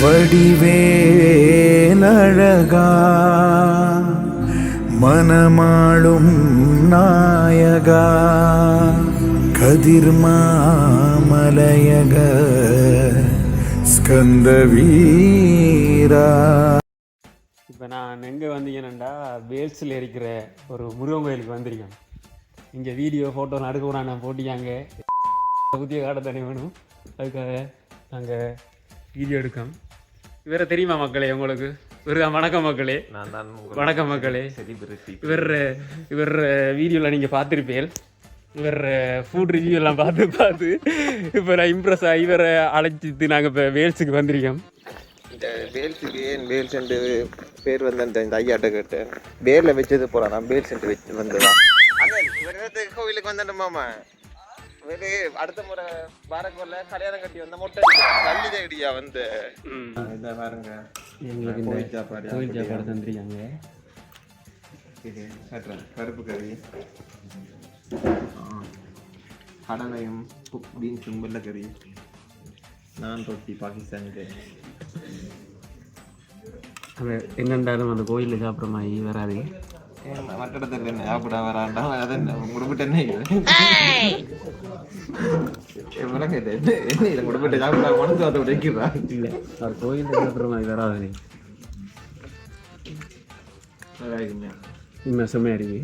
வடிவேலழகா மனமாளும் நாயகா கதிர்மாமலையக ஸ்கந்தவீரா. இப்போ நான் எங்கே வந்தீங்கன்னாண்டா வேல்ஸில் இருக்கிற ஒரு முருகன் கோயிலுக்கு வந்திருக்கேன். இங்கே வீடியோ ஃபோட்டோலாம் எடுக்க கூட நான் போட்டியாங்க புதிய காடை தனி வேணும், அதுக்காக நாங்கள் வீடியோ எடுக்கோம். இவரை தெரியுமா மக்களே உங்களுக்கு? வணக்கம் மக்களே. நான் தான் வணக்கம் மக்களே. இவர் வீடியோவில் நீங்கள் பார்த்துருப்பேன். இவர் ஃபுட் ரிவ்யூ எல்லாம் பார்த்து இப்போ நான் இம்ப்ரெஸ் ஆகி இவரை அழைச்சிட்டு நாங்கள் இப்போ வேல்ஸுக்கு வந்திருக்கோம். இந்த வேல்ஸுக்கு ஏன் வேல்ஸ் பேர் வந்து இந்த ஐயாட்ட கேட்டேன். பேரில் வச்சது போல நான் வேல்ஸ் வச்சு வந்ததான். அங்கே கோவிலுக்கு வந்துட்டோம் மாமா. வேறு அடுத்த முறை வாரக்குள்ள கல்யாணம் கட்டி வந்த மொட்டை தள்ளி தேடியா வந்து இதை பாருங்க. எங்களுக்கு கோயில் சாப்பாடு தந்துருக்காங்க. இது கருப்பு கறி, கடலையும் பீன்ஸும் வெள்ளைக்கறி, நான் ரொட்டி பாகிஸ்தானுக்கு. அது என்னென்றாலும் அந்த கோயிலில் சாப்பிட்ற மாதிரி வராது. மற்ற இடத்துல என்ன சாப்பிட வராண்டா அதை முடிவிட்டு என்ன என்ன முடிவிட்டு சாப்பிட மனசு அதை உடைக்கிறா. இல்லை, அது கோயிலில் சாப்பிட்ற மாதிரி வராது. நல்லா இருக்குங்க. இன்னும் செம்மையாக இருக்கு.